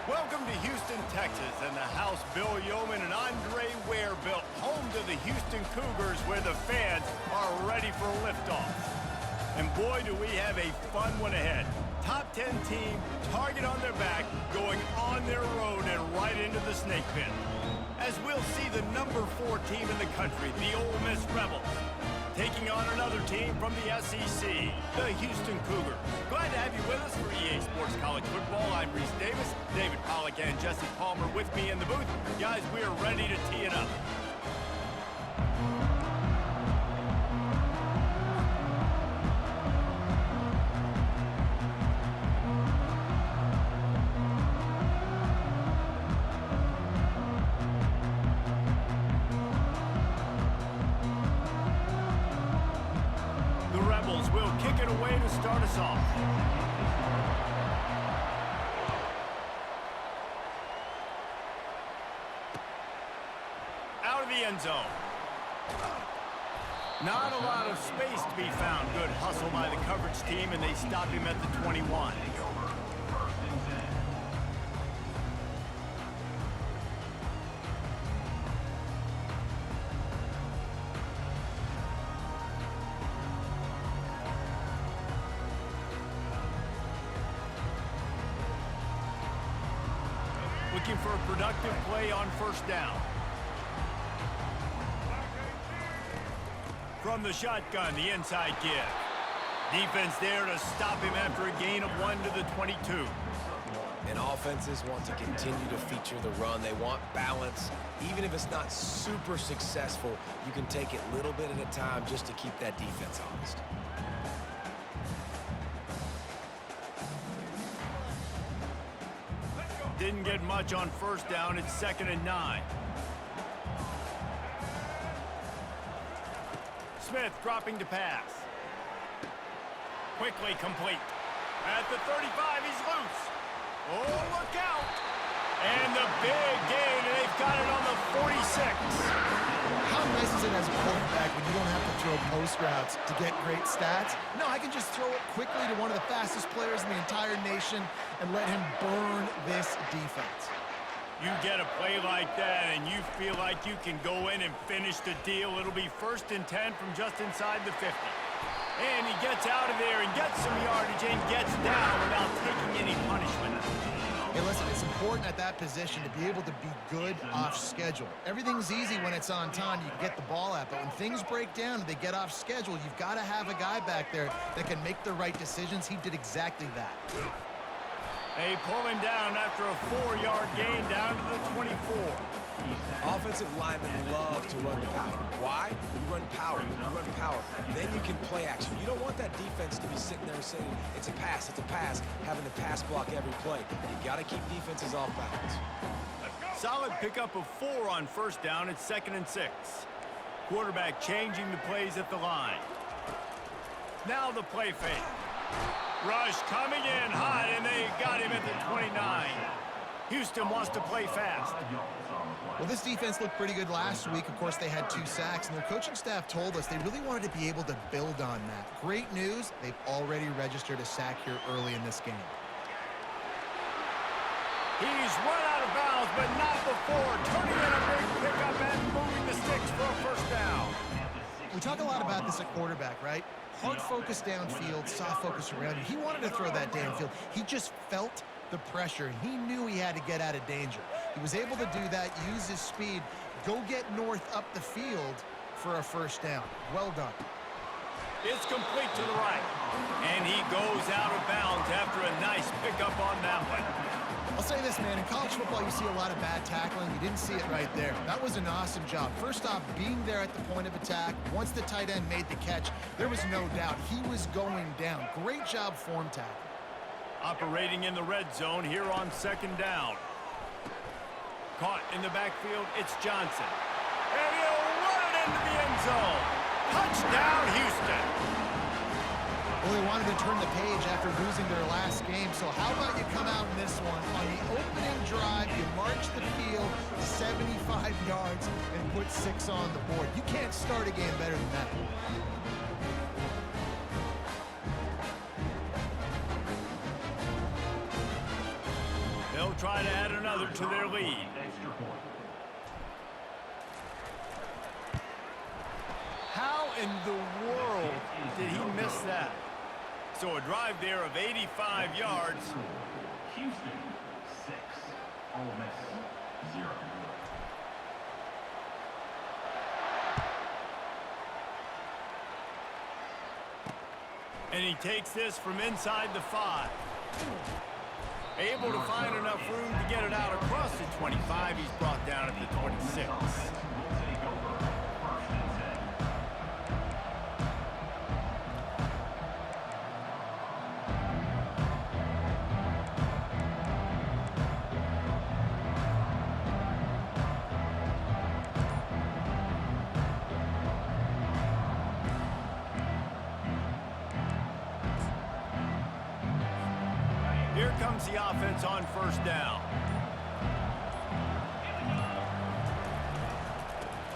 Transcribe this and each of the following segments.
Welcome to Houston, Texas, and the house Bill Yeoman and Andre Ware built, home to the Houston Cougars, where the fans are ready for liftoff. And boy, do we have a fun one ahead. Top 10 team, target on their back, going on their road and right into the snake pit. As we'll see the number 4 team in the country, the Ole Miss Rebels, taking on another team from the SEC, the Houston Cougars. Glad to have you with us for EA Sports College Football. I'm Reese Davis, David Pollack and Jesse Palmer with me in the booth. Guys, we are ready to tee it up. Will kick it away to start us off. Out of the end zone. Not a lot of space to be found. Good hustle by the coverage team, and they stop him at the 21. Looking for a productive play on first down. From the shotgun, the inside give. Defense there to stop him after a gain of 1 to the 22. And offenses want to continue to feature the run. They want balance. Even if it's not super successful, you can take it little bit at a time just to keep that defense honest. Didn't get much on first down. It's 2nd and 9. Smith dropping to pass. Quickly complete. At the 35, he's loose. Oh, look out. And the big gain, and they've got it on the 46. How nice is it as a quarterback when you don't have to throw post routes to get great stats? No, I can just throw it quickly to one of the fastest players in the entire nation and let him burn this defense. You get a play like that and you feel like you can go in and finish the deal. It'll be 1st and 10 from just inside the 50. And he gets out of there and gets some yardage and gets down without taking any punishment. Hey, listen, it's important at that position to be able to be good off schedule. Everything's easy when it's on time. You can get the ball out, but when things break down and they get off schedule, you've got to have a guy back there that can make the right decisions. He did exactly that. They pull him down after a 4-yard gain down to the 24. Offensive linemen love to run power. Why? You run power. You run power. Then you can play action. You don't want that defense to be sitting there saying, it's a pass, having to pass block every play. You got to keep defenses off balance. Solid pickup of 4 on first down. It's 2nd and 6. Quarterback changing the plays at the line. Now the play fake. Rush coming in hot, and they got him at the 29. Houston wants to play fast. Well, this defense looked pretty good last week. Of course, they had 2 sacks, and their coaching staff told us they really wanted to be able to build on that. Great news, they've already registered a sack here early in this game. He's run out of bounds, but not before turning in a big pickup and moving the sticks for a first down. We talk a lot about this at quarterback, right? Hard focus downfield, soft focus around you. He wanted to throw that downfield. He just felt the pressure. He knew he had to get out of danger. He was able to do that, use his speed, go get north up the field for a first down. Well done. It's complete to the right. And he goes out of bounds after a nice pickup on that one. I'll say this, man, in college football you see a lot of bad tackling. You didn't see it right there. That was an awesome job. First off, being there at the point of attack. Once the tight end made the catch, there was no doubt he was going down. Great job form tackle. Operating in the red zone here on 2nd down. Caught in the backfield, it's Johnson. And he'll run it into the end zone. Touchdown, Houston. Well, they wanted to turn the page after losing their last game, so how about you come out in this one? On the opening drive, you march the field 75 yards and put 6 on the board. You can't start a game better than that. try to add another to their lead. How in the world did he miss that? So a drive there of 85 yards. Houston, 6. Ole Miss, 0. And he takes this from inside the 5. Able to find enough room to get it out across the 25. He's brought down at the 26. Here comes the offense on first down.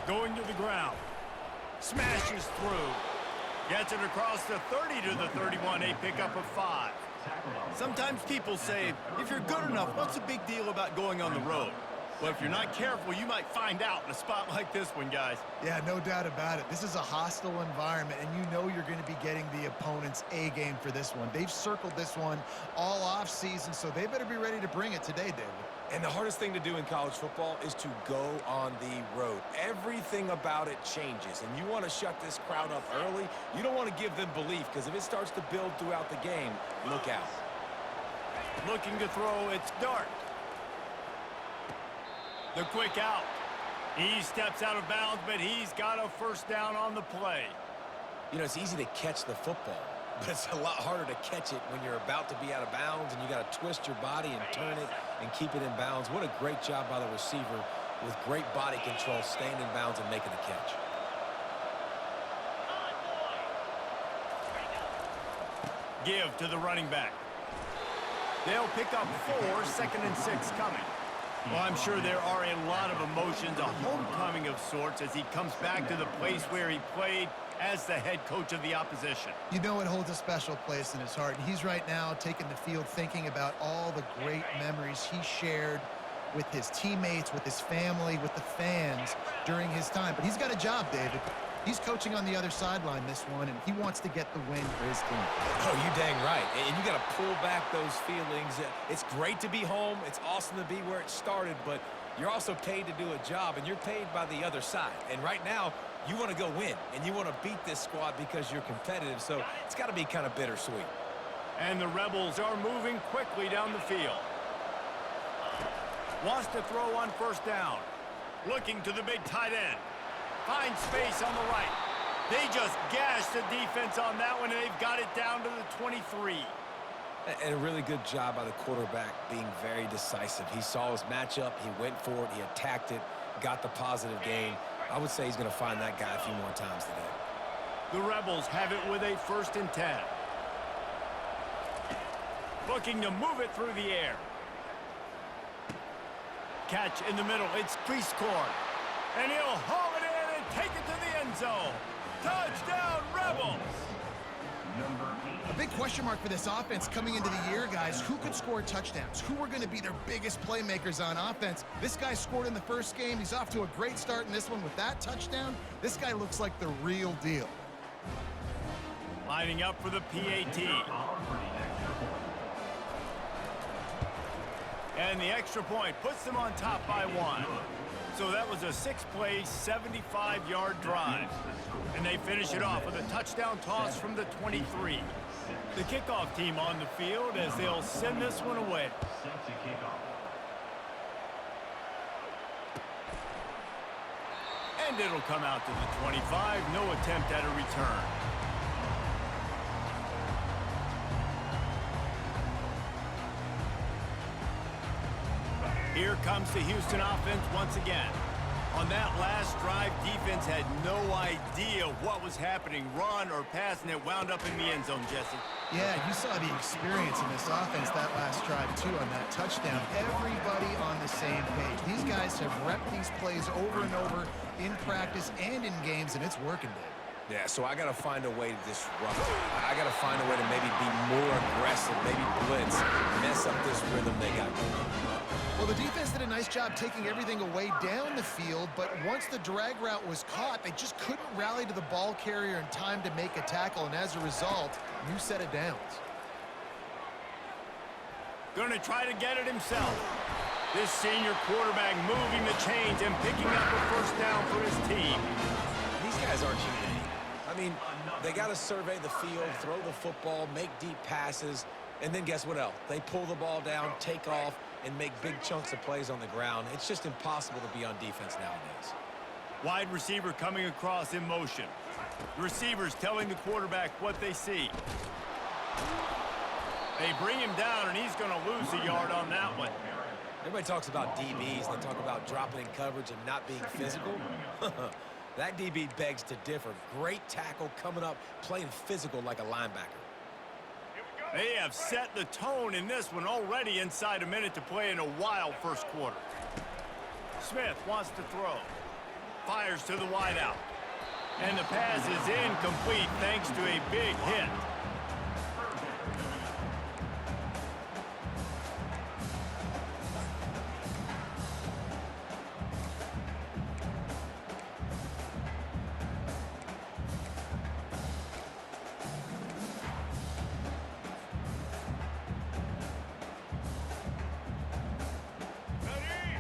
Going to the ground. Smashes through. Gets it across the 30 to the 31. A pickup of 5. Sometimes people say, if you're good enough, what's the big deal about going on the road? Well, if you're not careful, you might find out in a spot like this one, guys. Yeah, no doubt about it. This is a hostile environment, and you know you're going to be getting the opponent's A game for this one. They've circled this one all off season, so they better be ready to bring it today, David. And the hardest thing to do in college football is to go on the road. Everything about it changes, and you want to shut this crowd up early. You don't want to give them belief, because if it starts to build throughout the game, look out. Looking to throw, it's Dart. The quick out. He steps out of bounds, but he's got a first down on the play. You know, it's easy to catch the football, but it's a lot harder to catch it when you're about to be out of bounds and you got to twist your body and turn it and keep it in bounds. What a great job by the receiver with great body control, staying in bounds and making the catch. Give to the running back. They'll pick up 4, 2nd and 6 coming. Well, I'm sure there are a lot of emotions, a homecoming of sorts as he comes back to the place where he played as the head coach of the opposition. You know it holds a special place in his heart. He's right now taking the field thinking about all the great memories he shared with his teammates, with his family, with the fans during his time. But he's got a job, David. He's coaching on the other sideline this one, and he wants to get the win for his team. Oh, you dang right. And you got to pull back those feelings. It's great to be home. It's awesome to be where it started, but you're also paid to do a job, and you're paid by the other side. And right now, you want to go win, and you want to beat this squad because you're competitive, so it's got to be kind of bittersweet. And the Rebels are moving quickly down the field. Wants to throw on first down. Looking to the big tight end. Finds space on the right. They just gashed the defense on that one, and they've got it down to the 23. And a really good job by the quarterback being very decisive. He saw his matchup. He went for it. He attacked it, got the positive gain. I would say he's going to find that guy a few more times today. The Rebels have it with a 1st and 10. Looking to move it through the air. Catch in the middle. It's Chkahoe. And he'll haul it in and take it to the end zone. Touchdown, Rebels! A big question mark for this offense coming into the year, guys. Who could score touchdowns? Who are going to be their biggest playmakers on offense? This guy scored in the first game. He's off to a great start in this one with that touchdown. This guy looks like the real deal. Lining up for the PAT. And the extra point puts them on top by 1. So that was a 6-play, 75-yard drive. And they finish it off with a touchdown toss from the 23. The kickoff team on the field as they'll send this one away. And it'll come out to the 25. No attempt at a return. Here comes the Houston offense once again. On that last drive, defense had no idea what was happening, run or pass, and it wound up in the end zone, Jesse. Yeah, you saw the experience in this offense that last drive, too, on that touchdown. Everybody on the same page. These guys have repped these plays over and over in practice and in games, and it's working, Dave. Yeah, so I got to find a way to disrupt it. I got to find a way to maybe be more aggressive, maybe blitz, mess up this rhythm they got going. Well, the defense did a nice job taking everything away down the field, but once the drag route was caught, they just couldn't rally to the ball carrier in time to make a tackle, and as a result, new set of downs. Gonna try to get it himself. This senior quarterback moving the chains and picking up a first down for his team. These guys aren't human. I mean, they got to survey the field, throw the football, make deep passes, and then guess what else? They pull the ball down, take off, and make big chunks of plays on the ground. It's just impossible to be on defense nowadays. Wide receiver coming across in motion. The receiver's telling the quarterback what they see. They bring him down, and he's going to lose a yard on that one. Everybody talks about DBs, and they talk about dropping in coverage and not being physical. That DB begs to differ. Great tackle coming up, playing physical like a linebacker. They have set the tone in this one already inside a minute to play in a wild first quarter. Smith wants to throw. Fires to the wideout. And the pass is incomplete thanks to a big hit.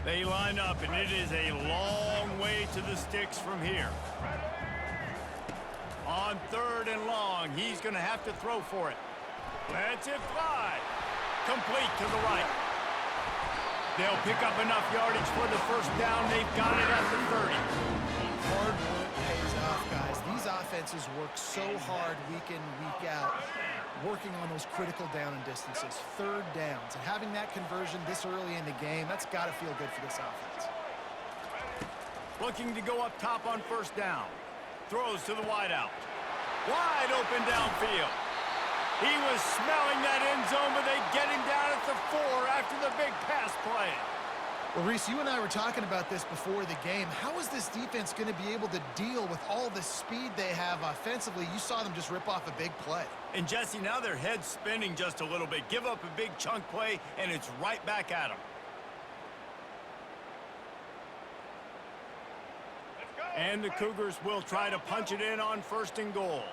They line up, and it is a long way to the sticks from here. On 3rd and long, he's going to have to throw for it. Lets it fly. Complete to the right. They'll pick up enough yardage for the first down. They've got it at the 30. Hard work pays off, guys. These offenses work so hard week in, week out, working on those critical down and distances, 3rd downs. And having that conversion this early in the game, that's got to feel good for this offense. Looking to go up top on 1st down. Throws to the wideout. Wide open downfield. He was smelling that end zone, but they get him down at the 4 after the big pass play. Well, Reese, you and I were talking about this before the game. How is this defense going to be able to deal with all the speed they have offensively? You saw them just rip off a big play. And Jesse, now their head's spinning just a little bit. Give up a big chunk play, and it's right back at them. And the Cougars will try to punch it in on 1st and goal.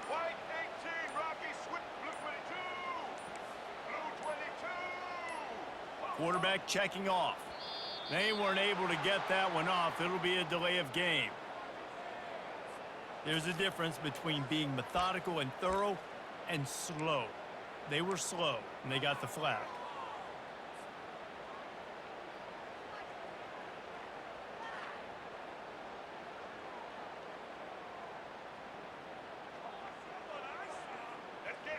White 18, Rocky Swift, blue 22. Quarterback checking off. They weren't able to get that one off. It'll be a delay of game. There's a difference between being methodical and thorough and slow. They were slow, and they got the flag.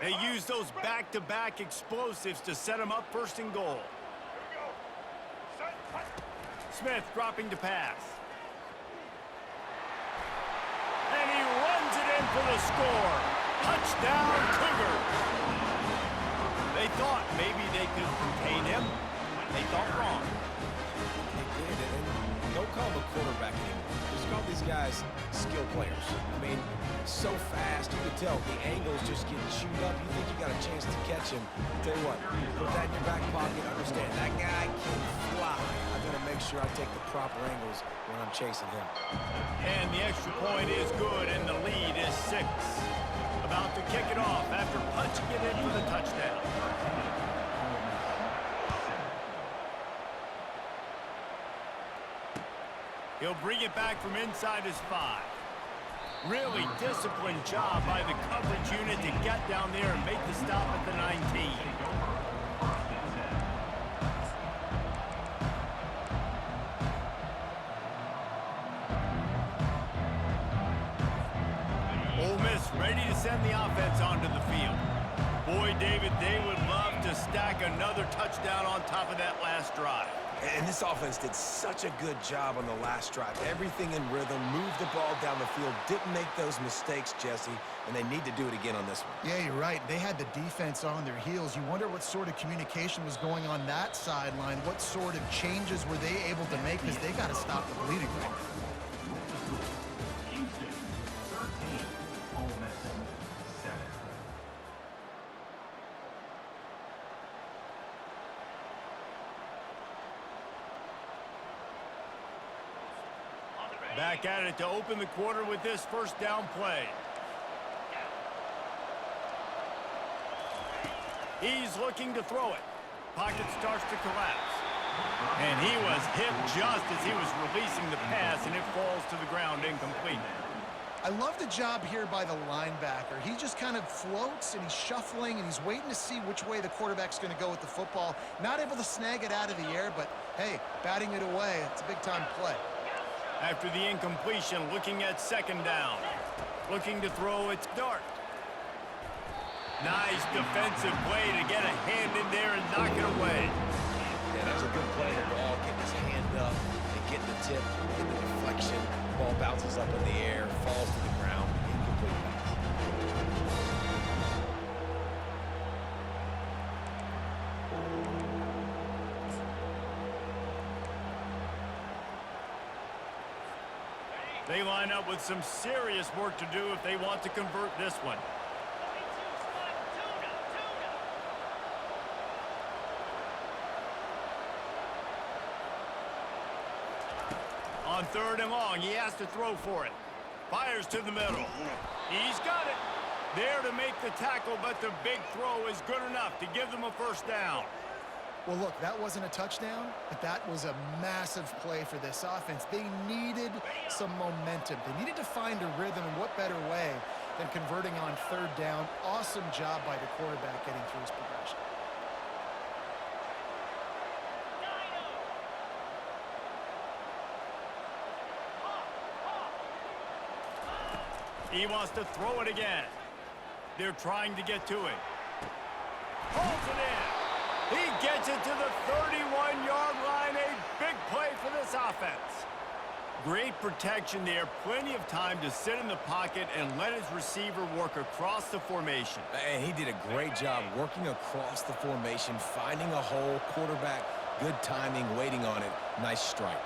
They use those back-to-back explosives to set them up 1st and goal. Smith dropping to pass. And he runs it in for the score. Touchdown, Cougars. They thought maybe they could contain him. They thought wrong. They did, and don't call them a quarterback anymore. Just call these guys skill players. I mean, so fast, you can tell the angles just get chewed up. You think you got a chance to catch him. Tell you what, put that in your back pocket. Understand, that guy can fly. I gotta make sure I take the proper angles when I'm chasing him. And the extra point is good, and the lead is 6. About to kick it off after punching it in for the touchdown. He'll bring it back from inside his 5. Really disciplined job by the coverage unit to get down there and make the stop at the 19. Ole Miss ready to send the offense onto the field. Boy, David, they would love to stack another touchdown on top of that last drive. And this offense did such a good job on the last drive. Everything in rhythm, moved the ball down the field, didn't make those mistakes, Jesse, and they need to do it again on this one. Yeah, you're right. They had the defense on their heels. You wonder what sort of communication was going on that sideline. What sort of changes were they able to make, because they got to stop the bleeding. Back at it to open the quarter with this first down play. He's looking to throw it. Pocket starts to collapse. And he was hit just as he was releasing the pass, and it falls to the ground incomplete. I love the job here by the linebacker. He just kind of floats, and he's shuffling, and he's waiting to see which way the quarterback's going to go with the football. Not able to snag it out of the air, but, hey, batting it away, it's a big-time play. After the incompletion, looking at second down. Looking to throw its dart. Nice defensive play to get a hand in there and knock it away. Yeah, that was a good play. The ball getting his hand up and getting the tip, getting the deflection. Ball bounces up in the air, falls to the ground, incomplete pass. They line up with some serious work to do if they want to convert this one. On third and long, he has to throw for it. Fires to the middle. He's got it. There to make the tackle, but the big throw is good enough to give them a first down. Well, look, that wasn't a touchdown, but that was a massive play for this offense. They needed some momentum. They needed to find a rhythm, and what better way than converting on third down. Awesome job by the quarterback getting through his progression. He wants to throw it again. They're trying to get to it. Pulls it in. He gets it to the 31-yard line. A big play for this offense. Great protection there. Plenty of time to sit in the pocket and let his receiver work across the formation. And he did a great job working across the formation, finding a hole, quarterback, good timing, waiting on it. Nice strike.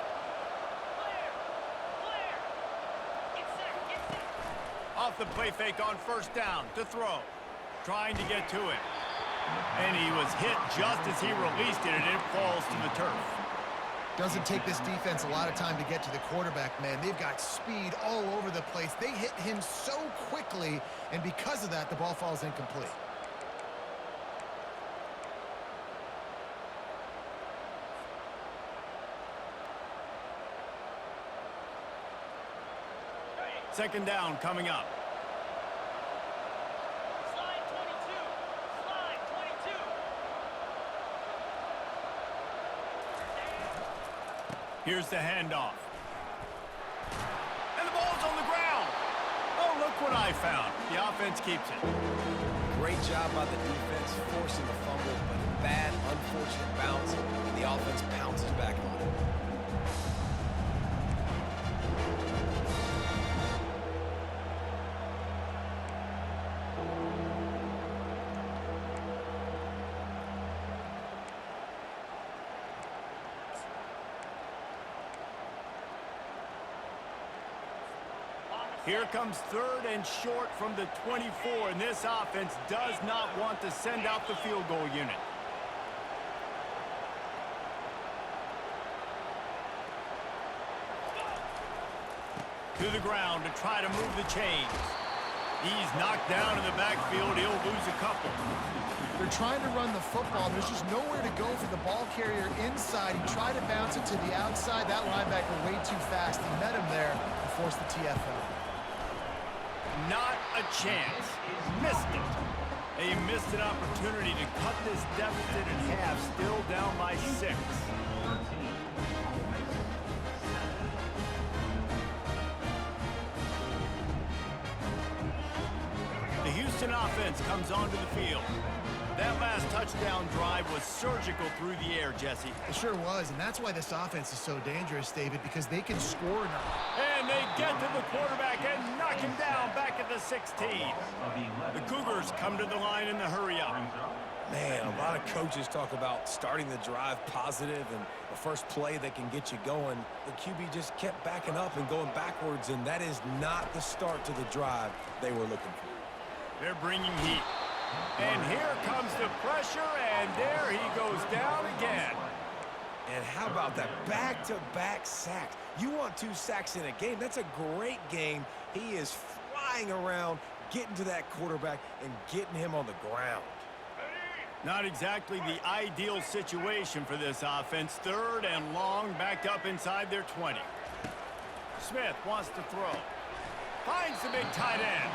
Off the play fake on first down to throw. Trying to get to it. And he was hit just as he released it, and it falls to the turf. Doesn't take this defense a lot of time to get to the quarterback, man. They've got speed all over the place. They hit him so quickly, and because of that, the ball falls incomplete. Second down coming up. Slide 22. Slide 22. Here's the handoff. And the ball's on the ground. Oh, look what I found. The offense keeps it. Great job by the defense, forcing the fumble, but a bad, unfortunate bounce, and the offense pounces back on it. Here comes third and short from the 24, and this offense does not want to send out the field goal unit. To the ground to try to move the chains. He's knocked down in the backfield. He'll lose a couple. They're trying to run the football. There's just nowhere to go for the ball carrier inside. He tried to bounce it to the outside. That linebacker way too fast. He met him there and forced the TFL. Not a chance. Missed it. They missed an opportunity to cut this deficit in half, still down by 6. The Houston offense comes onto the field. That last touchdown drive was surgical through the air, Jesse. It sure was, and that's why this offense is so dangerous, David, because they can score now. And they get to the quarterback and knock him down back at the 16. The Cougars come to the line in the hurry-up. Man, a lot of coaches talk about starting the drive positive and the first play that can get you going. The QB just kept backing up and going backwards, and that is not the start to the drive they were looking for. They're bringing heat. And here comes the pressure, and there he goes down again. And how about that back-to-back sacks? You want 2 sacks in a game. That's a great game. He is flying around, getting to that quarterback and getting him on the ground. Not exactly the ideal situation for this offense. 3rd and long, backed up inside their 20. Smith wants to throw. Finds the big tight end.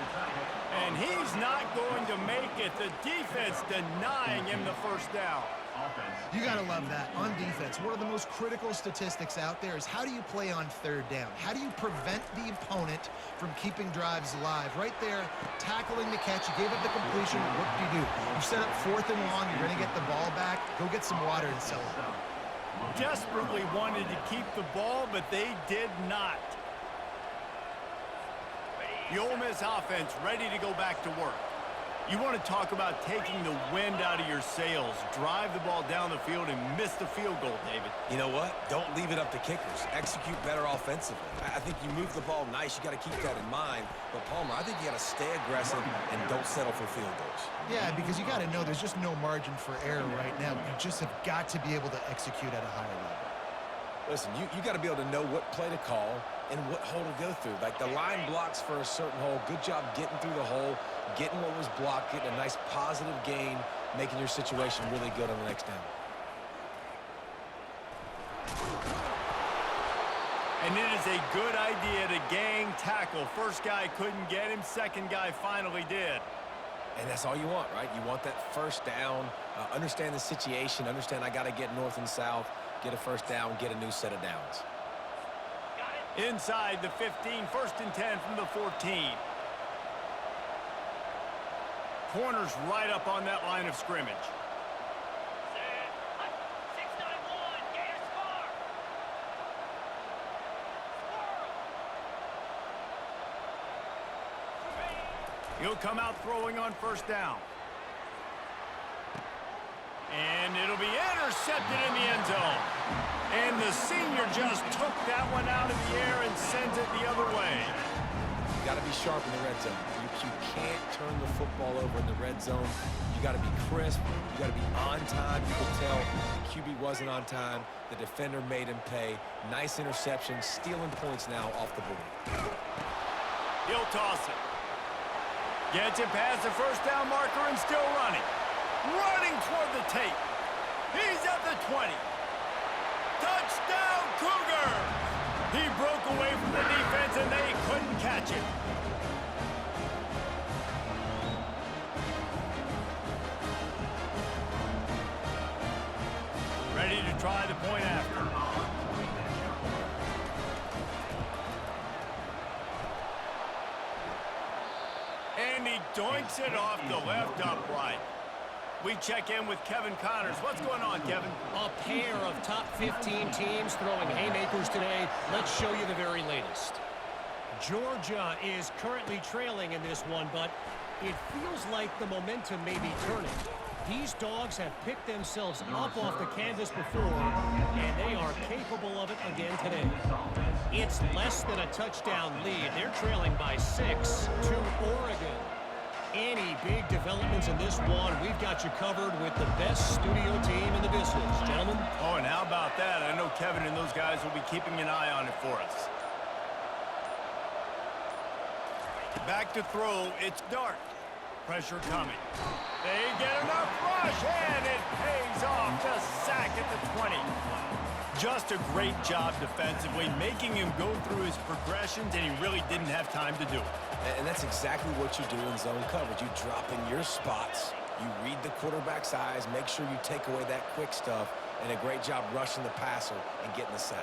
And he's not going to make it. The defense denying him the first down. You got to love that. On defense, one of the most critical statistics out there is how do you play on 3rd down? How do you prevent the opponent from keeping drives alive? Right there, tackling the catch. You gave up the completion. What do? You set up 4th and long. You're going to get the ball back. Go get some water and celebrate. Desperately wanted to keep the ball, but they did not. The Ole Miss offense ready to go back to work. You want to talk about taking the wind out of your sails. Drive the ball down the field and miss the field goal, David. You know what? Don't leave it up to kickers. Execute better offensively. I think you move the ball nice. You got to keep that in mind. But, Palmer, I think you got to stay aggressive and don't settle for field goals. Yeah, because you got to know there's just no margin for error right now. You just have got to be able to execute at a higher level. Listen, you got to be able to know what play to call and what hole to go through. Like the line blocks for a certain hole. Good job getting through the hole, getting what was blocked, getting a nice positive gain, making your situation really good on the next down. And it is a good idea to gang tackle. First guy couldn't get him. Second guy finally did. And that's all you want, right? You want that first down. Understand the situation. Understand I got to get north and south. Get a first down, get a new set of downs. Inside the 15, 1st and 10 from the 14. Corners right up on that line of scrimmage. Set. 6-9-1. Gators score. Squirrel. He'll come out throwing on first down. And it'll be intercepted in the end zone. And the senior just took that one out of the air and sends it the other way. You got to be sharp in the red zone. You can't turn the football over in the red zone. You got to be crisp. You got to be on time. You can tell the QB wasn't on time. The defender made him pay. Nice interception, stealing points now off the board. He'll toss it. Gets it past the first down marker and still running. Running toward the tape. He's at the 20. Touchdown, Cougar! He broke away from the defense and they couldn't catch him. Ready to try the point after. And he doinks it off the left upright. We check in with Kevin Connors. What's going on, Kevin? A pair of top 15 teams throwing haymakers today. Let's show you the very latest. Georgia is currently trailing in this one, but it feels like the momentum may be turning. These dogs have picked themselves up off the canvas before, and they are capable of it again today. It's less than a touchdown lead. They're trailing by 6 to Oregon. Any big developments in this one, we've got you covered with the best studio team in the business, gentlemen. Oh, and how about that? I know Kevin and those guys will be keeping an eye on it for us. Back to throw, it's Dart. Pressure coming. They get enough rush, and it pays off. The sack at the 20. Just a great job defensively, making him go through his progressions, and he really didn't have time to do it. And that's exactly what you do in zone coverage. You drop in your spots, you read the quarterback's eyes, make sure you take away that quick stuff, and a great job rushing the passer and getting the sack.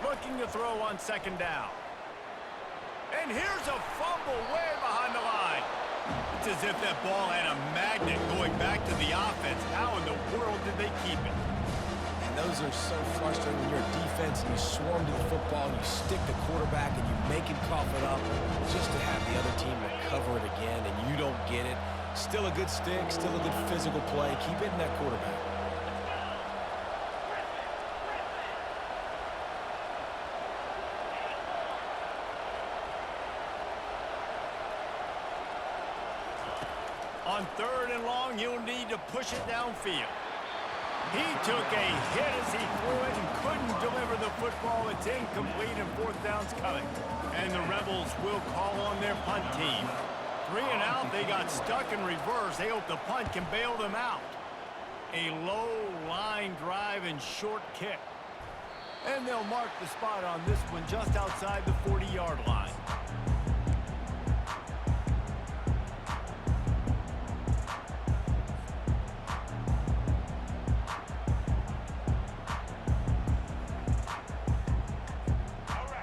Looking to throw on second down. And here's a fumble way behind the line. It's as if that ball had a magnet going back to the offense. How in the world did they keep it? And those are so frustrating when you're a defense and you swarm to the football and you stick the quarterback and you make him cough it up just to have the other team recover it again and you don't get it. Still a good stick, still a good physical play. Keep hitting that quarterback. On third and long, you'll need to push it downfield. He took a hit as he threw it and couldn't deliver the football. It's incomplete and fourth down's coming. And the Rebels will call on their punt team. 3 and out, they got stuck in reverse. They hope the punt can bail them out. A low line drive and short kick. And they'll mark the spot on this one just outside the 40-yard line.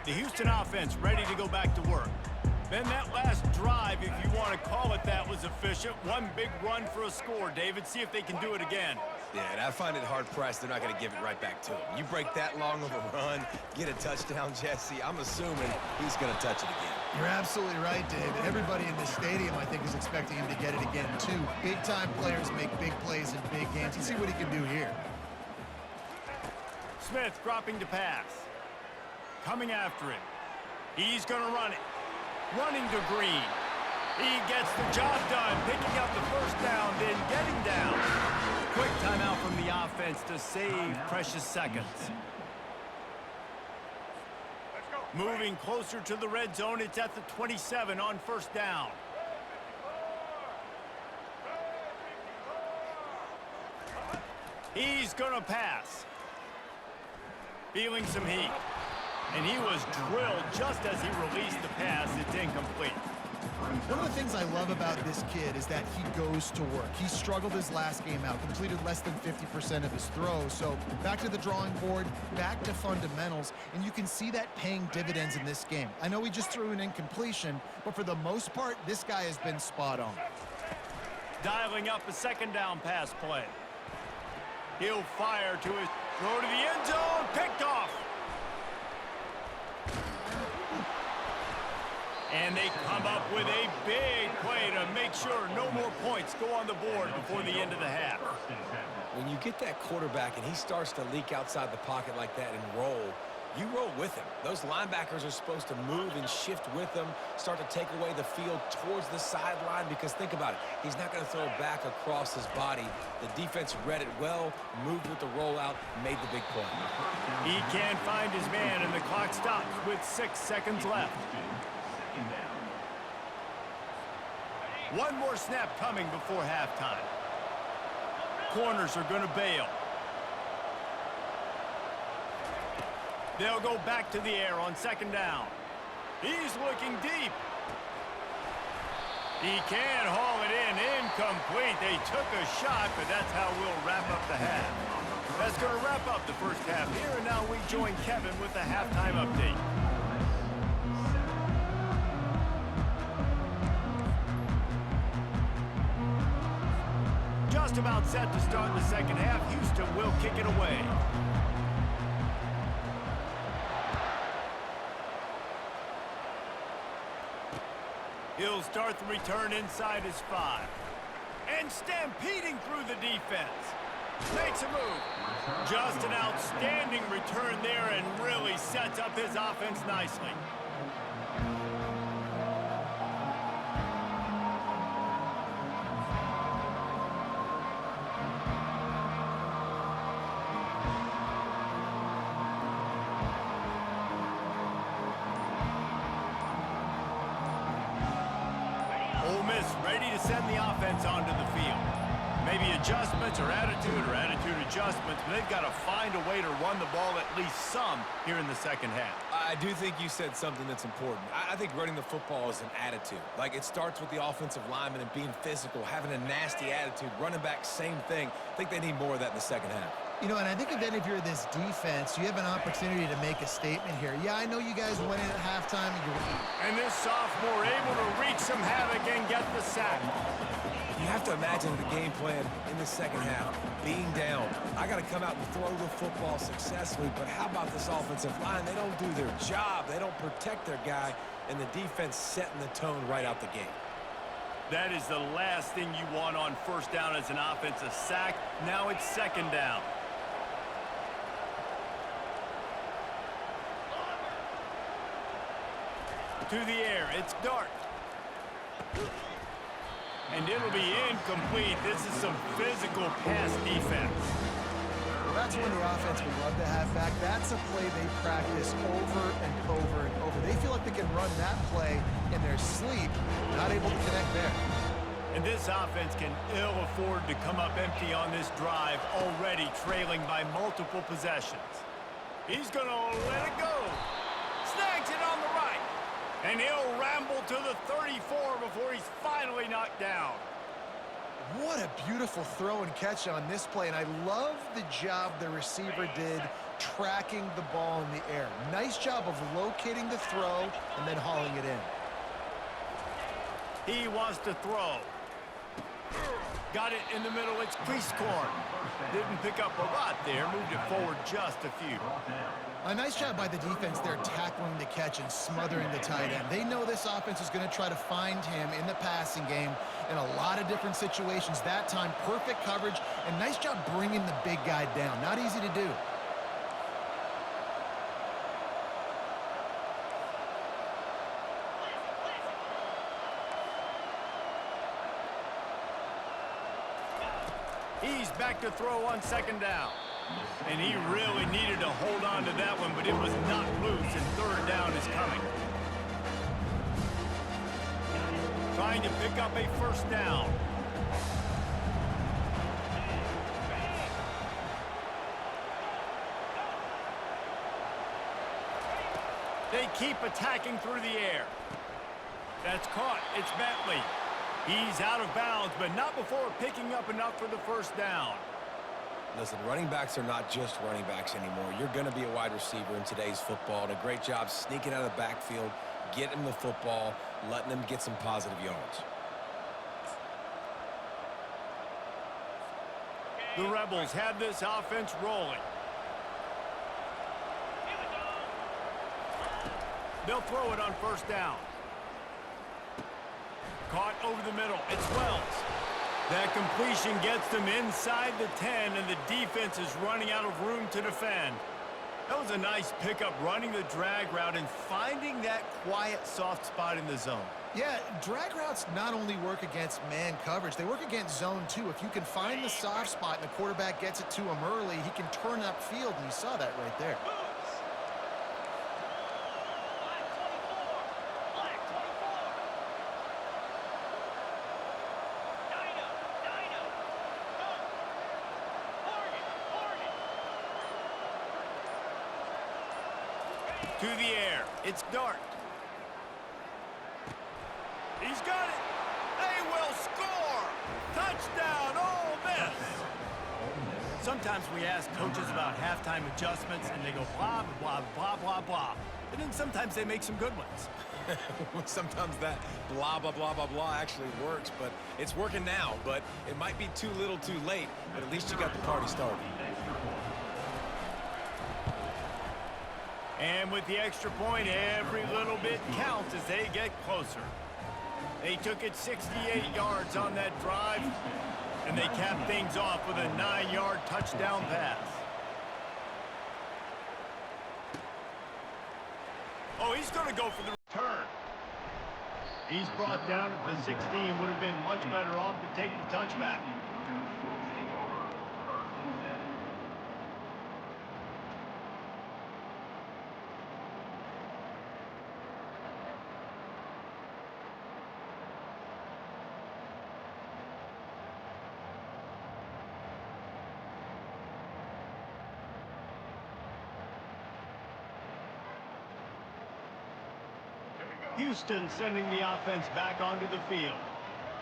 The Houston offense ready to go back to work. Then that last drive, if you want to call it that, was efficient. One big run for a score, David. See if they can do it again. Yeah, and I find it hard-pressed they're not going to give it right back to him. You break that long of a run, get a touchdown, Jesse, I'm assuming he's going to touch it again. You're absolutely right, David. Everybody in this stadium, I think, is expecting him to get it again, too. Big-time players make big plays in big games. Let's see what he can do here. Smith dropping to pass. Coming after him. He's going to run it. Running to Green. He gets the job done, picking up the first down, then getting down. Quick timeout from the offense to save precious seconds. Moving closer to the red zone, it's at the 27 on first down. He's going to pass. Feeling some heat. And he was drilled just as he released the pass. It's incomplete. One of the things I love about this kid is that he goes to work. He struggled his last game out, completed less than 50% of his throws. So back to the drawing board, back to fundamentals, and you can see that paying dividends in this game. I know he just threw an incompletion, but for the most part, this guy has been spot on. Dialing up a second down pass play. He'll fire to his throw to the end zone, picked off. And they come up with a big play to make sure no more points go on the board before the end of the half. When you get that quarterback and he starts to leak outside the pocket like that and roll, you roll with him. Those linebackers are supposed to move and shift with him, start to take away the field towards the sideline, because think about it. He's not going to throw back across his body. The defense read it well, moved with the rollout, made the big play. He can't find his man, and the clock stops with 6 seconds left. One more snap coming before halftime. Corners are going to bail. They'll go back to the air on second down. He's looking deep. He can haul it in. Incomplete. They took a shot, but that's how we'll wrap up the half. That's going to wrap up the first half here, and now we join Kevin with the halftime update. Just about set to start the second half. Houston will kick it away. He'll start the return inside his 5. And stampeding through the defense. Makes a move. Just an outstanding return there and really sets up his offense nicely. Ready to send the offense onto the field. Maybe adjustments or attitude adjustments, but they've got to find a way to run the ball at least some here in the second half. I do think you said something that's important. I think running the football is an attitude. Like, it starts with the offensive lineman and being physical, having a nasty attitude. Running back, same thing. I think they need more of that in the second half. You know, and I think then if you're this defense, you have an opportunity to make a statement here. Yeah, I know you guys went in at halftime. And this sophomore able to wreak some havoc and get the sack. You have to imagine the game plan in the second half, being down. I got to come out and throw the football successfully, but how about this offensive line? They don't do their job. They don't protect their guy, and the defense setting the tone right out the gate. That is the last thing you want on first down as an offensive sack. Now it's second down. To the air, it's Dart. And it'll be incomplete. This is some physical pass defense. Well, that's when the offense would love to have back. That's a play they practice over and over and over. They feel like they can run that play in their sleep, not able to connect there. And this offense can ill afford to come up empty on this drive, already trailing by multiple possessions. He's going to let it go. Snags it on the right. And he'll ramble to the 34 before he's finally knocked down. What a beautiful throw and catch on this play, and I love the job the receiver did tracking the ball in the air. Nice job of locating the throw and then hauling it in. He wants to throw. Got it in the middle. It's crease corn. Didn't pick up a lot there. Moved it forward just a few. A nice job by the defense there tackling the catch and smothering the tight end. They know this offense is going to try to find him in the passing game in a lot of different situations. That time, perfect coverage, and nice job bringing the big guy down. Not easy to do. He's back to throw on second down. And he really needed to hold on to that one, but it was not loose, and third down is coming. Trying to pick up a first down. They keep attacking through the air. That's caught. It's Bentley. He's out of bounds, but not before picking up enough for the first down. Listen, running backs are not just running backs anymore. You're going to be a wide receiver in today's football, and a great job sneaking out of the backfield, getting the football, letting them get some positive yards. The Rebels have this offense rolling. They'll throw it on first down. Caught over the middle. It's Wells. That completion gets them inside the 10, and the defense is running out of room to defend. That was a nice pickup, running the drag route and finding that quiet, soft spot in the zone. Yeah, drag routes not only work against man coverage, they work against zone too. If you can find the soft spot and the quarterback gets it to him early, he can turn upfield, and you saw that right there. To the air. It's Dart. He's got it. They will score. Touchdown, Ole Miss. Sometimes we ask coaches about halftime adjustments, and they go blah, blah, blah, blah, blah. And then sometimes they make some good ones. Sometimes that blah, blah, blah, blah, blah actually works, but it's working now. But it might be too little too late, but at least you got the party started. And with the extra point, every little bit counts as they get closer. They took it 68 yards on that drive, and they capped things off with a 9-yard touchdown pass. Oh, he's going to go for the return. He's brought down at the 16. Would have been much better off to take the touchback. Houston sending the offense back onto the field.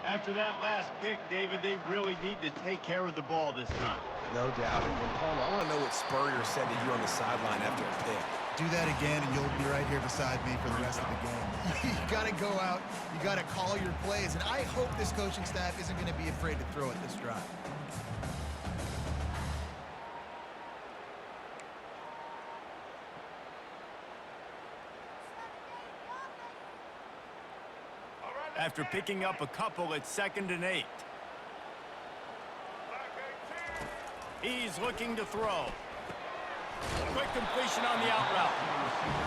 After that last pick, David, they really need to take care of the ball this time. No doubt. And Paul, I want to know what Spurrier said to you on the sideline after a pick. Do that again, and you'll be right here beside me for the rest of the game. You got to go out. You got to call your plays, and I hope this coaching staff isn't going to be afraid to throw it this drive. After picking up a couple, it's 2nd and 8. He's looking to throw. Quick completion on the out route.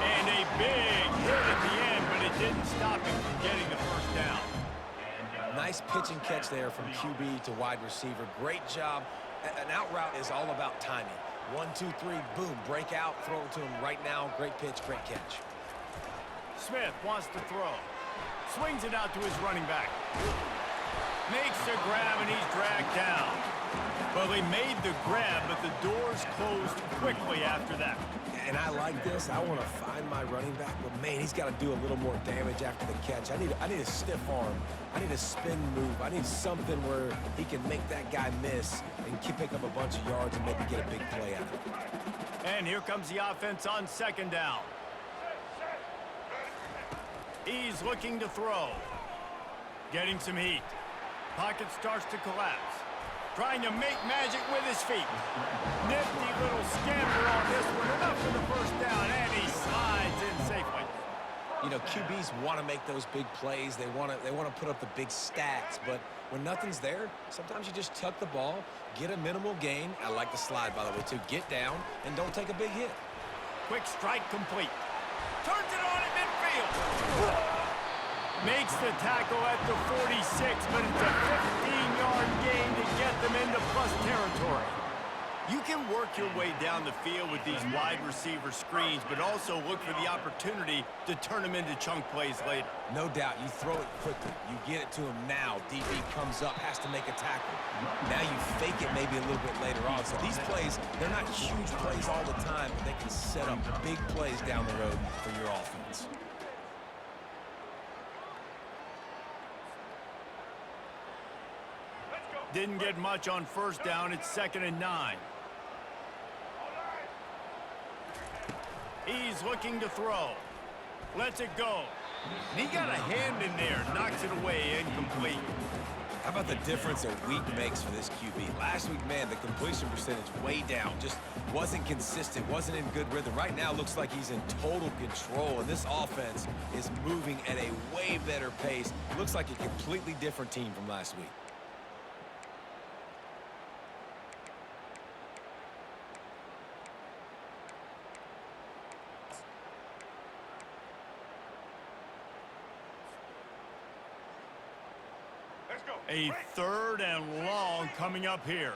And a big hit at the end, but it didn't stop him from getting the first down. Nice pitch and catch there from QB to wide receiver. Great job. An out route is all about timing. 1, 2, 3, boom, break out, throw it to him right now. Great pitch, great catch. Smith wants to throw. Swings it out to his running back. Makes the grab, and he's dragged down. Well, he made the grab, but the doors closed quickly after that. And I like this. I want to find my running back, but man, he's got to do a little more damage after the catch. I need a stiff arm. I need a spin move. I need something where he can make that guy miss and pick up a bunch of yards and maybe get a big play out of it. And here comes the offense on second down. He's looking to throw. Getting some heat. Pocket starts to collapse. Trying to make magic with his feet. Nifty little scamper on this one. Enough for the first down, and he slides in safely. You know, QBs want to make those big plays. They want to put up the big stats, but when nothing's there, sometimes you just tuck the ball, get a minimal gain. I like the slide, by the way, too. Get down and don't take a big hit. Quick strike complete. Turns it on at midfield. Makes the tackle at the 46, but it's a 15-yard gain to get them into plus territory. You can work your way down the field with these wide receiver screens, but also look for the opportunity to turn them into chunk plays later. No doubt, you throw it quickly. You get it to him now. DB comes up, has to make a tackle. Now you fake it maybe a little bit later on. So these plays, they're not huge plays all the time, but they can set up big plays down the road for your offense. Didn't get much on first down. It's 2nd and 9. He's looking to throw. Lets it go. And he got a hand in there. Knocks it away. Incomplete. How about the difference a week makes for this QB? Last week, man, the completion percentage way down. Just wasn't consistent, wasn't in good rhythm. Right now, looks like he's in total control, and this offense is moving at a way better pace. Looks like a completely different team from last week. A 3rd and long coming up here.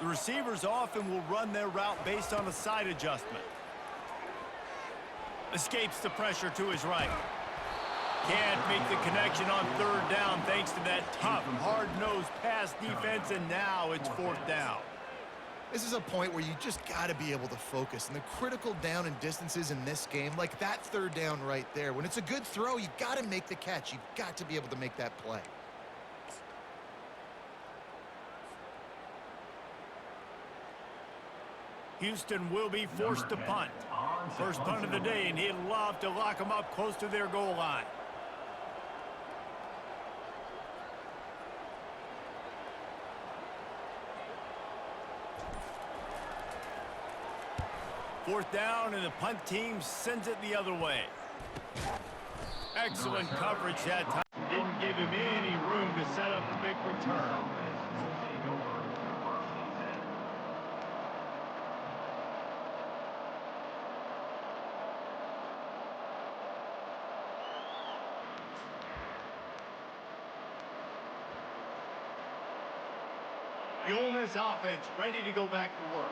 The receivers often will run their route based on a side adjustment. Escapes the pressure to his right. Can't make the connection on 3rd down thanks to that tough, hard-nosed pass defense, and now it's 4th down. This is a point where you just got to be able to focus. And the critical down and distances in this game, like that 3rd down right there, when it's a good throw, you've got to make the catch. You've got to be able to make that play. Houston will be forced to punt. First punt of the day, and he'd love to lock them up close to their goal line. Fourth down, and the punt team sends it the other way. Excellent coverage that time. Didn't give him any room to set up the big return. The Ole Miss offense ready to go back to work.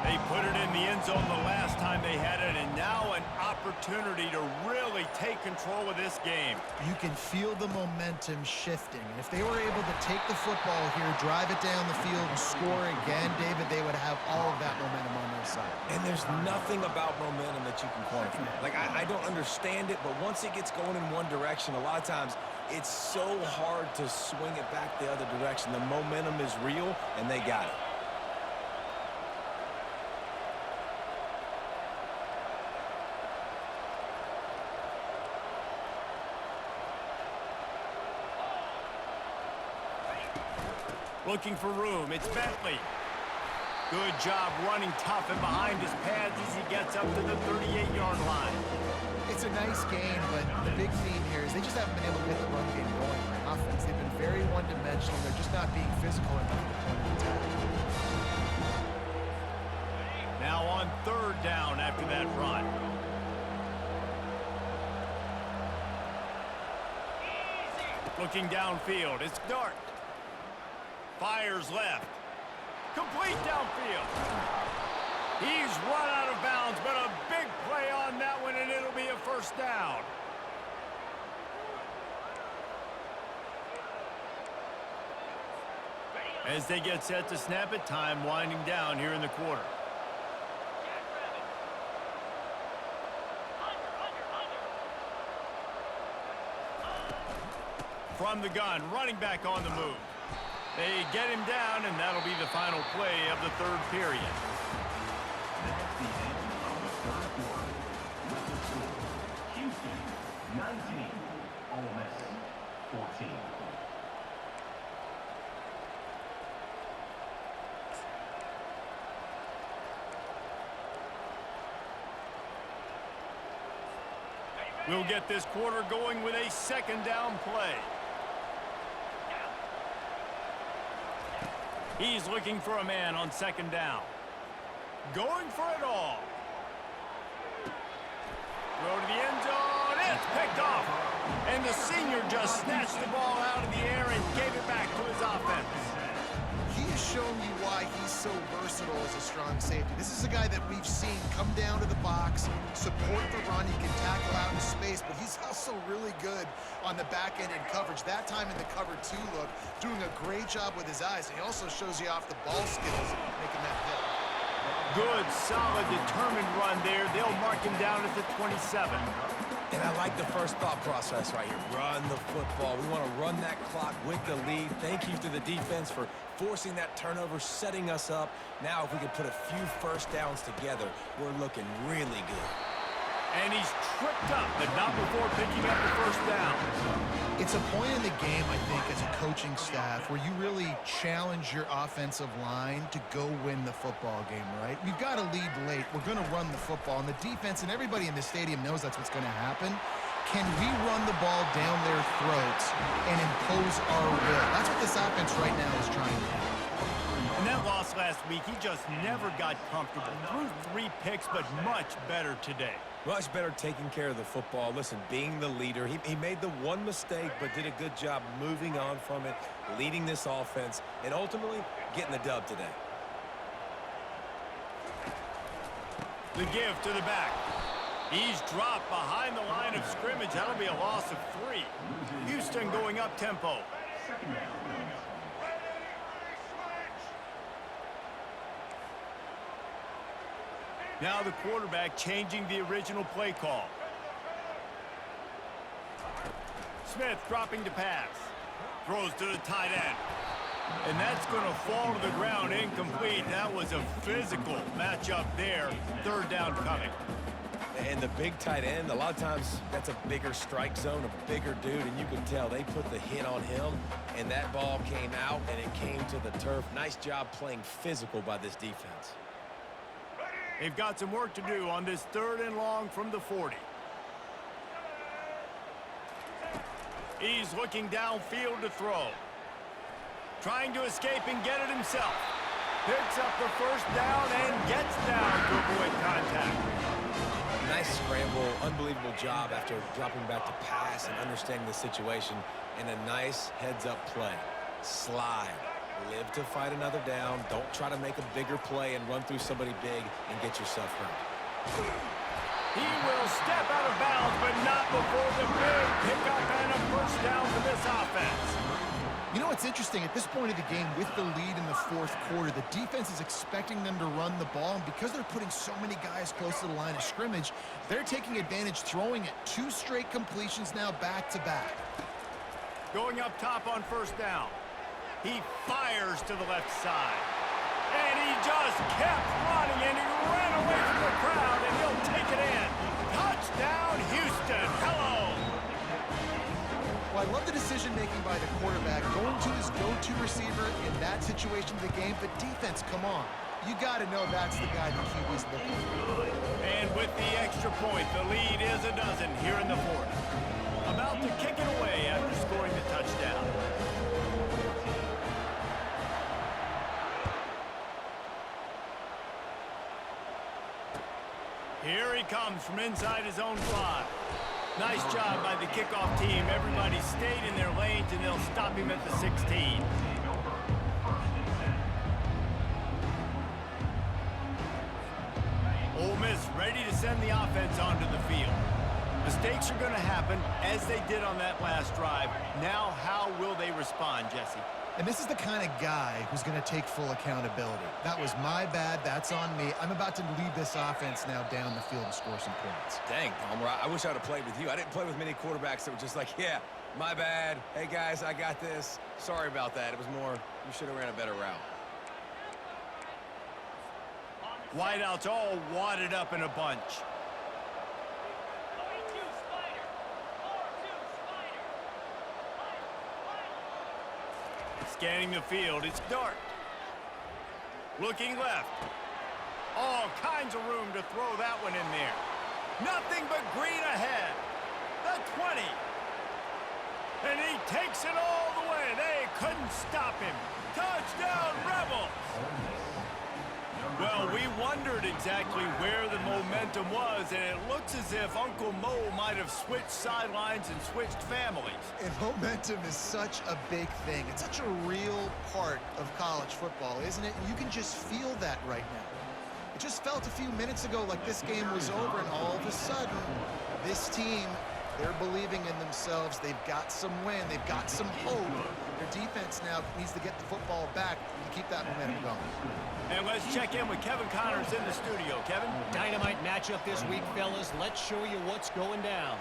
They put it in the end zone the last time they had it, and now an opportunity to really take control of this game. You can feel the momentum shifting, and if they were able to take the football here, drive it down the field, and score again, David, they would have all of that momentum on their side. And there's nothing about momentum that you can quantify. Like, I don't understand it, but once it gets going in one direction, a lot of times it's so hard to swing it back the other direction. The momentum is real, and they got it. Looking for room. It's Bentley. Good job running tough and behind his pads as he gets up to the 38-yard line. It's a nice game, but the big theme here is they just haven't been able to get the run game going on offense. They've been very one-dimensional. They're just not being physical enough at the point of attack. Now on 3rd down after that run. Looking downfield. It's Dart. Fires left. Complete downfield. He's run out of bounds, but a big play on that one, and it'll be a first down. As they get set to snap it, time winding down here in the quarter. From the gun, running back on the move. They get him down, and that'll be the final play of the third period. That's the end of the third quarter. With the score, Houston 19, Ole Miss 14. We'll get this quarter going with a second down play. He's looking for a man on second down. Going for it all. Throw to the end zone. It's picked off. And the senior just snatched the ball out of the air and gave it back to his offense. He has shown you why he's so versatile as a strong safety. This is a guy that we've seen come down to the box, support the run. He can tackle out in space, but he's also really good on the back end in coverage. That time in the cover two look, doing a great job with his eyes. And he also shows you off the ball skills, making that play. Good, solid, determined run there. They'll mark him down at the 27. And I like the first thought process right here. Run the football. We want to run that clock with the lead. Thank you to the defense for forcing that turnover, setting us up. Now if we can put a few first downs together, we're looking really good. And he's tripped up, but not before picking up the first down. It's a point in the game, I think, as a coaching staff where you really challenge your offensive line to go win the football game, right? We've got to lead late. We're going to run the football, and the defense and everybody in the stadium knows that's what's going to happen. Can we run the ball down their throats and impose our will? That's what this offense right now is trying to do. In that loss last week, he just never got comfortable. Threw 3 picks, but much better today. Much better taking care of the football. Listen, being the leader, he made the one mistake, but did a good job moving on from it, leading this offense, and ultimately getting the dub today. The give to the back. He's dropped behind the line of scrimmage. That'll be a loss of 3. Houston going up tempo. Second down. Now the quarterback changing the original play call. Smith dropping to pass. Throws to the tight end. And that's going to fall to the ground incomplete. That was a physical matchup there. Third down coming. And the big tight end, a lot of times that's a bigger strike zone, a bigger dude, and you can tell they put the hit on him, and that ball came out, and it came to the turf. Nice job playing physical by this defense. They've got some work to do on this 3rd and long from the 40. He's looking downfield to throw. Trying to escape and get it himself. Picks up the first down and gets down to avoid contact. Nice scramble, unbelievable job after dropping back to pass and understanding the situation, and a nice heads-up play. Slide. Live to fight another down. Don't try to make a bigger play and run through somebody big and get yourself hurt. He will step out of bounds, but not before the big pickup and a first down for this offense. You know what's interesting? At this point of the game, with the lead in the 4th quarter, the defense is expecting them to run the ball, and because they're putting so many guys close to the line of scrimmage, they're taking advantage, throwing it 2 straight completions now back-to-back. Going up top on first down. He fires to the left side. And he just kept running, and he ran away from the crowd, and he'll take it in. Touchdown, Houston. Hello. Well, I love the decision-making by the quarterback, going to his go-to receiver in that situation of the game, but defense, come on. You got to know that's the guy the QB's looking for. And with the extra point, the lead is a dozen here in the 4th. About to kick it away after scoring the touchdown. Here he comes from inside his own 5. Nice job by the kickoff team. Everybody stayed in their lanes, and they'll stop him at the 16. ready to send the offense onto the field. Mistakes are going to happen, as they did on that last drive. Now, how will they respond, Jesse? And this is the kind of guy who's going to take full accountability. That was my bad. That's on me. I'm about to lead this offense now down the field and score some points. Dang, Homer, I wish I would have played with you. I didn't play with many quarterbacks that were just like, yeah, my bad. Hey, guys, I got this. Sorry about that. It was more, you should have ran a better route. Wideouts all wadded up in a bunch. Scanning the field, it's Dart. Looking left. All kinds of room to throw that one in there. Nothing but green ahead. The 20. And he takes it all the way. They couldn't stop him. Touchdown, Rebels! Well, we wondered exactly where the momentum was, and it looks as if Uncle Mo might have switched sidelines and switched families. And momentum is such a big thing. It's such a real part of college football, isn't it? You can just feel that right now. It just felt a few minutes ago like this game was over, and all of a sudden, this team, they're believing in themselves. They've got some wind. They've got some hope. Their defense now needs to get the football back to keep that momentum going. And let's check in with Kevin Connors in the studio. Kevin? Dynamite matchup this week, fellas. Let's show you what's going down.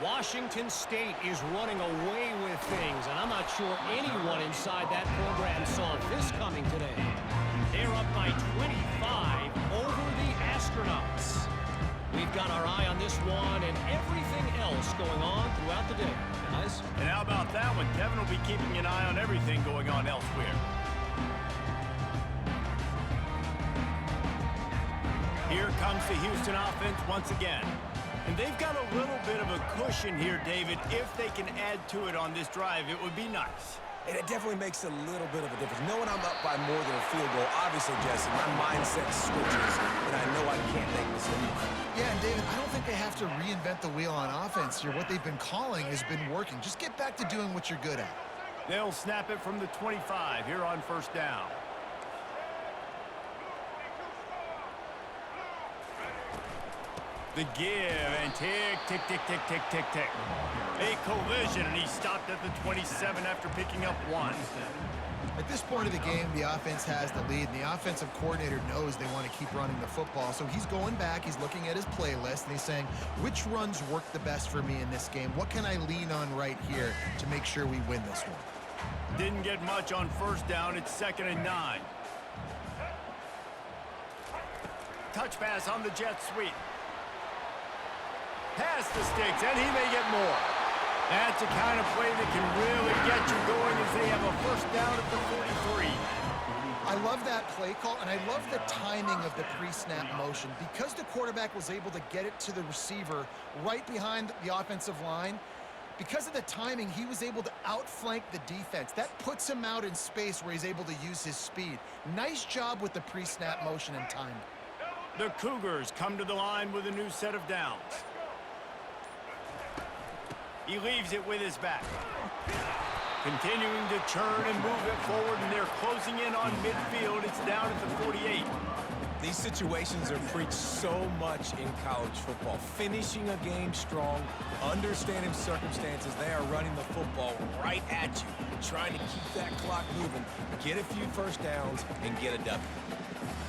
Washington State is running away with things, and I'm not sure anyone inside that program saw this coming today. They're up by 25 over the Astronauts. We've got our eye on this one and everything else going on throughout the day, guys. And how about that one? Kevin will be keeping an eye on everything going on elsewhere. Here comes the Houston offense once again. And they've got a little bit of a cushion here, David. If they can add to it on this drive, it would be nice. And it definitely makes a little bit of a difference. Knowing I'm up by more than a field goal, obviously, Jesse, my mindset switches, and I know I can't make mistakes. Yeah, and David, I don't think they have to reinvent the wheel on offense here. What they've been calling has been working. Just get back to doing what you're good at. They'll snap it from the 25 here on first down. The give, and tick, tick, tick, tick, tick, tick, tick. A collision, and he stopped at the 27 after picking up one. At this point of the game, the offense has the lead, and the offensive coordinator knows they want to keep running the football. So he's going back, he's looking at his playlist, and he's saying, which runs work the best for me in this game? What can I lean on right here to make sure we win this one? Didn't get much on first down. It's 2nd and 9. Touch pass on the jet sweep. Past the sticks, and he may get more. That's the kind of play that can really get you going as they have a first down at the 43. I love that play call, and I love the timing of the pre-snap motion. Because the quarterback was able to get it to the receiver right behind the offensive line, because of the timing, he was able to outflank the defense. That puts him out in space where he's able to use his speed. Nice job with the pre-snap motion and timing. The Cougars come to the line with a new set of downs. He leaves it with his back. Continuing to churn and move it forward, and they're closing in on midfield. It's down at the 48. These situations are preached so much in college football. Finishing a game strong, understanding circumstances. They are running the football right at you, trying to keep that clock moving, get a few first downs, and get a W.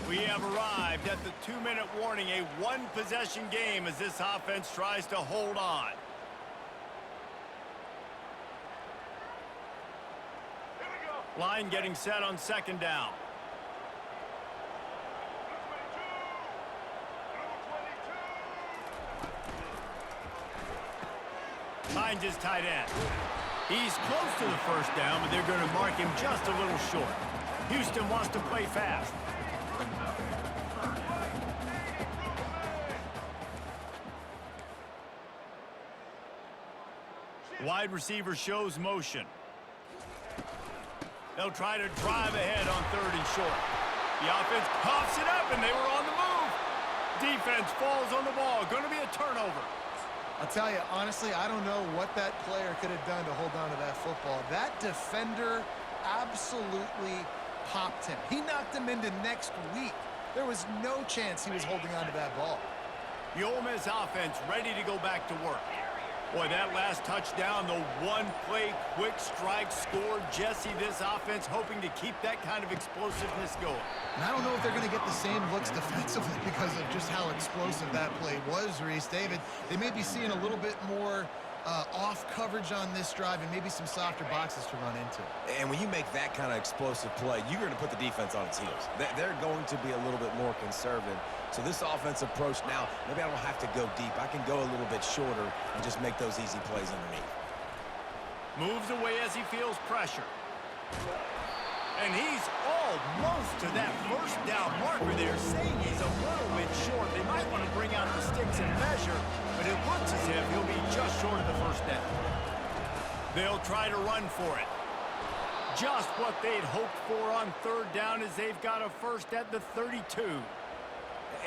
We have arrived at the 2-minute warning, a one-possession game as this offense tries to hold on. Line getting set on 2nd down. Finds his tight end. He's close to the first down, but they're going to mark him just a little short. Houston wants to play fast. Wide receiver shows motion. They'll try to drive ahead on 3rd and short. The offense coughs it up, and they were on the move. Defense falls on the ball. Going to be a turnover. I'll tell you, honestly, I don't know what that player could have done to hold on to that football. That defender absolutely popped him. He knocked him into next week. There was no chance he was holding on to that ball. The Ole Miss offense ready to go back to work. Boy, that last touchdown, the one-play quick strike score. Jesse, this offense hoping to keep that kind of explosiveness going. And I don't know if they're going to get the same looks defensively because of just how explosive that play was, Reese. David, they may be seeing a little bit more off coverage on this drive and maybe some softer boxes to run into. And when you make that kind of explosive play, you're going to put the defense on its heels. They're going to be a little bit more conservative. So this offensive approach now, maybe I don't have to go deep. I can go a little bit shorter and just make those easy plays underneath. Moves away as he feels pressure. And he's almost to that first down marker there, saying he's a little bit short. They might want to bring out the sticks and measure, but it looks as if he'll be just short of the first down. They'll try to run for it. Just what they'd hoped for on third down as they've got a first at the 32.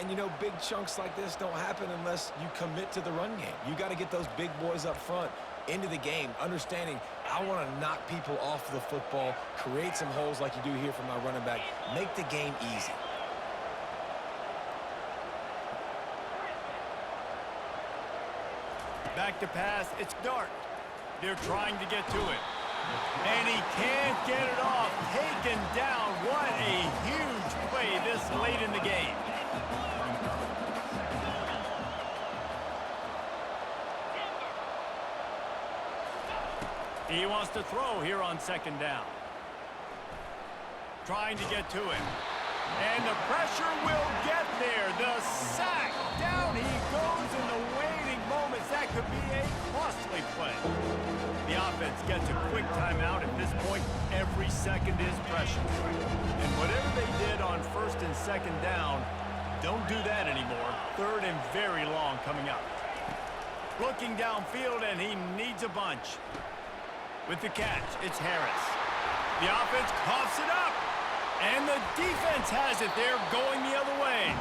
And, you know, big chunks like this don't happen unless you commit to the run game. You got to get those big boys up front into the game, understanding I want to knock people off the football, create some holes like you do here for my running back, make the game easy. Back to pass, it's Dart. They're trying to get to it. And he can't get it off. Taken down. What a huge play this late in the game. He wants to throw here on second down. Trying to get to it. And the pressure will get there. The sack. Down he goes in the waiting moments. That could be a costly play. The offense gets a quick timeout. At this point, every second is precious. And whatever they did on first and second down, don't do that anymore. Third and very long coming up. Looking downfield, and he needs a bunch. With the catch, it's Harris. The offense coughs it up. And the defense has it. They're going the other way.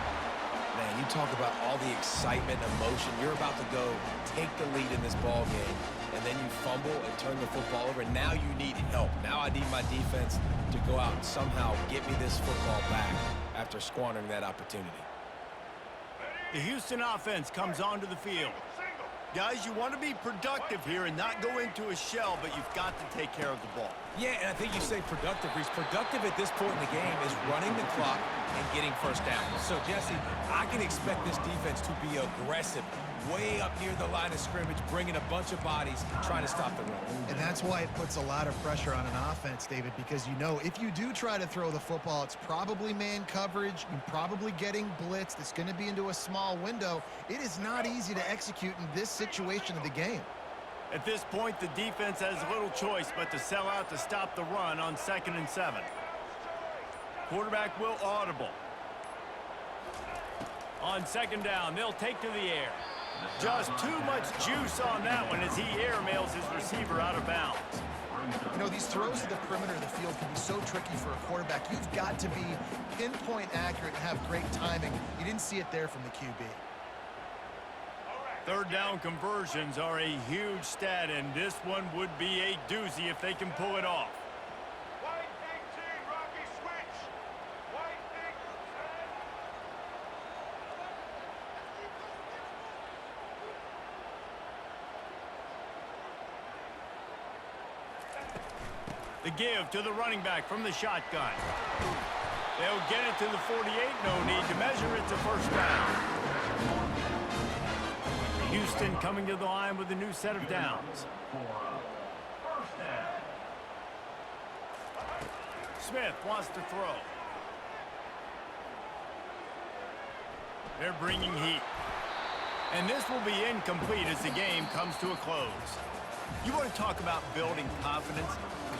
Man, you talk about all the excitement, emotion. You're about to go take the lead in this ball game, and then you fumble and turn the football over. Now you need help. Now I need my defense to go out and somehow get me this football back after squandering that opportunity. The Houston offense comes onto the field. Guys, you want to be productive here and not go into a shell, but you've got to take care of the ball. Yeah, and I think you say productive, Reese. Productive at this point in the game is running the clock and getting first down. So, Jesse, I can expect this defense to be aggressive, way up near the line of scrimmage, bringing a bunch of bodies, trying to stop the run. And that's why it puts a lot of pressure on an offense, David, because you know if you do try to throw the football, it's probably man coverage, you're probably getting blitzed, it's going to be into a small window. It is not easy to execute in this situation of the game. At this point, the defense has little choice but to sell out to stop the run on 2nd and 7. Quarterback will audible. On second down, they'll take to the air. Just too much juice on that one as he airmails his receiver out of bounds. You know, these throws to the perimeter of the field can be so tricky for a quarterback. You've got to be pinpoint accurate and have great timing. You didn't see it there from the QB. Third down conversions are a huge stat, and this one would be a doozy if they can pull it off. White 18, Rocky switch. White 18. The give to the running back from the shotgun. They'll get it to the 48. No need to measure. It's a first down. Houston coming to the line with a new set of downs. Smith wants to throw. They're bringing heat. And this will be incomplete as the game comes to a close. You want to talk about building confidence?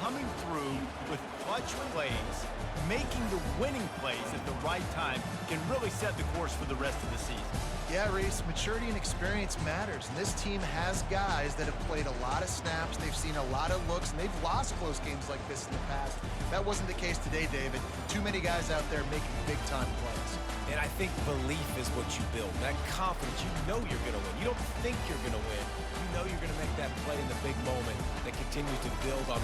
Coming through with clutch plays, making the winning plays at the right time can really set the course for the rest of the season. Yeah, Reese, maturity and experience matters. And this team has guys that have played a lot of snaps. They've seen a lot of looks, and they've lost close games like this in the past. That wasn't the case today, David. Too many guys out there making big-time plays. And I think belief is what you build. That confidence, you know you're going to win. You don't think you're going to win. You know you're going to make that play in the big moment that continues to build on